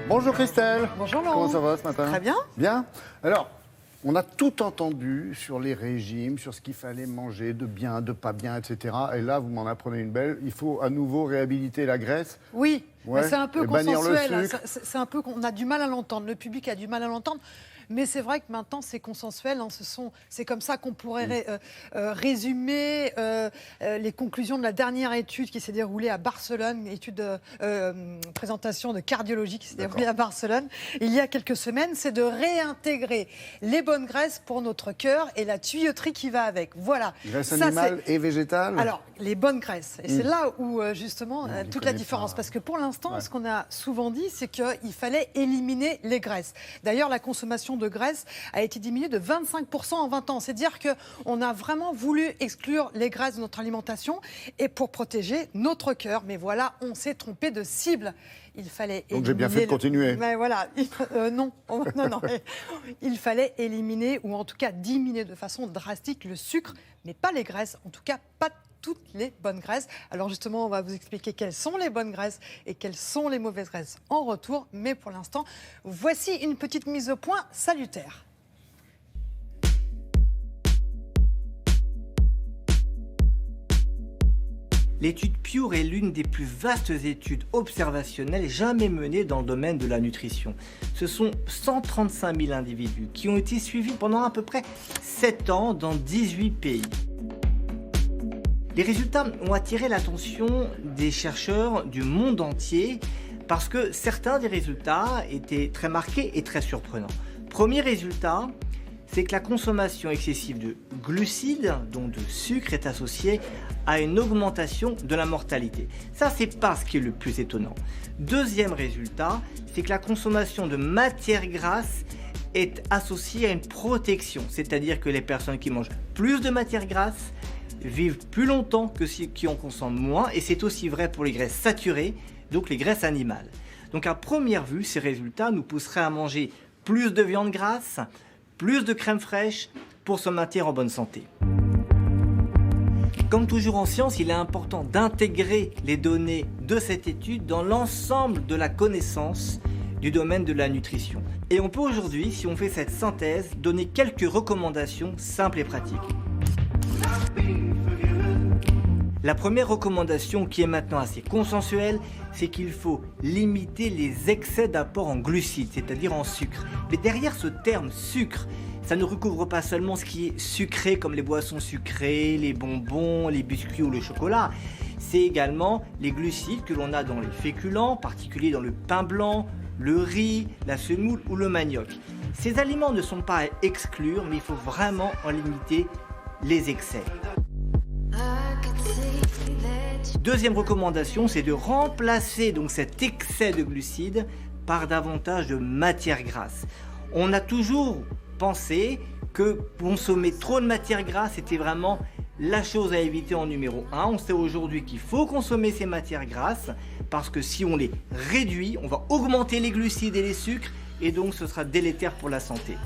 Bonjour Christelle. Bonjour Laurent. Comment ça va ce matin? Très bien. Bien. Alors, on a tout entendu sur les régimes, sur ce qu'il fallait manger, de bien, de pas bien, etc. Et là, vous m'en apprenez une belle. Il faut à nouveau réhabiliter la graisse. Oui, Ouais. mais c'est un peu Et bannir le consensuel. sucre. C'est un peu qu'on a du mal à l'entendre. Le public a du mal à l'entendre. Mais c'est vrai que maintenant, c'est consensuel. Hein. C'est comme ça qu'on pourrait résumer les conclusions de la dernière étude qui s'est déroulée à Barcelone, étude de présentation de cardiologie qui s'est déroulée à Barcelone il y a quelques semaines. C'est de réintégrer les bonnes graisses pour notre cœur et la tuyauterie qui va avec. Voilà. Graisse Ça, animale et végétale. Alors, les bonnes graisses. Et c'est là où, justement, on toute les la connaît différence. pas. Parce que pour l'instant, Ouais. ce qu'on a souvent dit, c'est qu'il fallait éliminer les graisses. D'ailleurs, la consommation de graisse a été diminuée de 25% en 20 ans. C'est-à-dire qu'on a vraiment voulu exclure les graisses de notre alimentation et pour protéger notre cœur. Mais voilà, on s'est trompé de cible. Il fallait Donc j'ai bien fait de continuer. Mais voilà, non, non. Il fallait éliminer ou en tout cas diminuer de façon drastique le sucre, mais pas les graisses. En tout cas, pas toutes les bonnes graisses. Alors justement, on va vous expliquer quelles sont les bonnes graisses et quelles sont les mauvaises graisses en retour. Mais pour l'instant, voici une petite mise au point salutaire. L'étude Pure est l'une des plus vastes études observationnelles jamais menées dans le domaine de la nutrition. Ce sont 135 000 individus qui ont été suivis pendant à peu près 7 ans dans 18 pays. Les résultats ont attiré l'attention des chercheurs du monde entier parce que certains des résultats étaient très marqués et très surprenants. Premier résultat, c'est que la consommation excessive de glucides, donc de sucre, est associée à une augmentation de la mortalité. Ça, c'est pas ce qui est le plus étonnant. Deuxième résultat, c'est que la consommation de matières grasses est associée à une protection, c'est-à-dire que les personnes qui mangent plus de matières grasses vivent plus longtemps que ceux qui en consomment moins, et c'est aussi vrai pour les graisses saturées, donc les graisses animales. Donc à première vue, ces résultats nous pousseraient à manger plus de viande grasse, plus de crème fraîche pour se maintenir en bonne santé. Comme toujours en science, il est important d'intégrer les données de cette étude dans l'ensemble de la connaissance du domaine de la nutrition. Et on peut aujourd'hui, si on fait cette synthèse, donner quelques recommandations simples et pratiques. La première recommandation, qui est maintenant assez consensuelle, c'est qu'il faut limiter les excès d'apport en glucides, c'est-à-dire en sucre. Mais derrière ce terme sucre, ça ne recouvre pas seulement ce qui est sucré comme les boissons sucrées, les bonbons, les biscuits ou le chocolat. C'est également les glucides que l'on a dans les féculents, en particulier dans le pain blanc, le riz, la semoule ou le manioc. Ces aliments ne sont pas à exclure, mais il faut vraiment en limiter les excès. Deuxième recommandation, c'est de remplacer donc cet excès de glucides par davantage de matières grasses. On a toujours pensé que consommer trop de matières grasses était vraiment la chose à éviter en numéro 1. On sait aujourd'hui qu'il faut consommer ces matières grasses parce que si on les réduit, on va augmenter les glucides et les sucres et donc ce sera délétère pour la santé.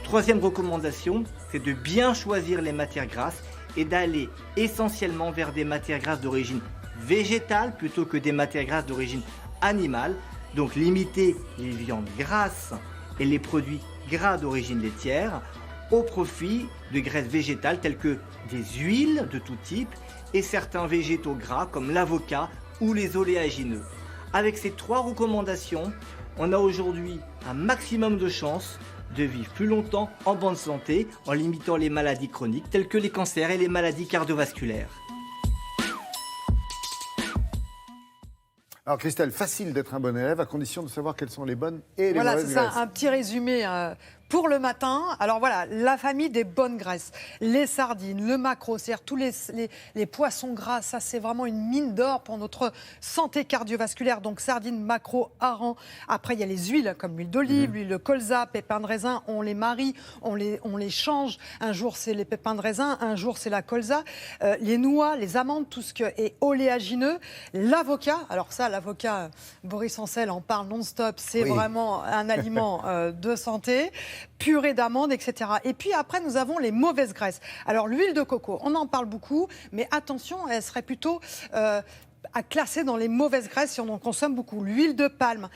Troisième recommandation, c'est de bien choisir les matières grasses et d'aller essentiellement vers des matières grasses d'origine végétale plutôt que des matières grasses d'origine animale. Donc limiter les viandes grasses et les produits gras d'origine laitière au profit de graisses végétales telles que des huiles de tout type et certains végétaux gras comme l'avocat ou les oléagineux. Avec ces trois recommandations, on a aujourd'hui un maximum de chances de vivre plus longtemps en bonne santé en limitant les maladies chroniques telles que les cancers et les maladies cardiovasculaires. Alors Christelle, facile d'être un bon élève à condition de savoir quelles sont les bonnes et les Voilà, mauvaises c'est ça, graisses. un petit résumé pour le matin. Alors voilà, la famille des bonnes graisses, les sardines, le maquereau, c'est-à-dire tous les poissons gras, ça c'est vraiment une mine d'or pour notre santé cardiovasculaire. Donc sardines, maquereau, hareng. Après il y a les huiles comme l'huile d'olive, l'huile de colza, pépins de raisin. On les marie, on les change. Un jour c'est les pépins de raisin, un jour c'est la colza. Les noix, les amandes, tout ce qui est oléagineux. L'avocat, alors ça l'avocat, Boris Ancel en parle non-stop, c'est Oui. vraiment un aliment de santé. purée d'amandes, etc. Et puis après, nous avons les mauvaises graisses. Alors l'huile de coco, on en parle beaucoup, mais attention, elle serait plutôt à classer dans les mauvaises graisses si on en consomme beaucoup. L'huile de palme,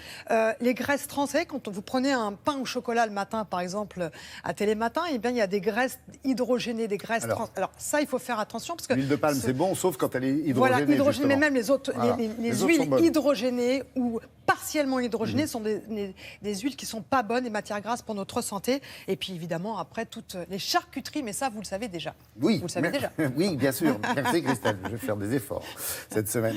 les graisses trans, vous savez, quand vous prenez un pain au chocolat le matin, par exemple, à Télématin, eh bien, il y a des graisses hydrogénées, des graisses trans. Alors ça, il faut faire attention. Parce que l'huile de palme, c'est bon, sauf quand elle est hydrogénée. Voilà, hydrogénée, mais même les autres, Voilà. les autres sont huiles bonnes. hydrogénées ou partiellement hydrogénées sont des huiles qui ne sont pas bonnes, des matières grasses pour notre santé. Et puis évidemment, après, toutes les charcuteries, mais ça, vous le savez déjà. Oui, Vous le savez déjà. Oui, bien sûr. Merci Christelle, je vais faire des efforts cette semaine.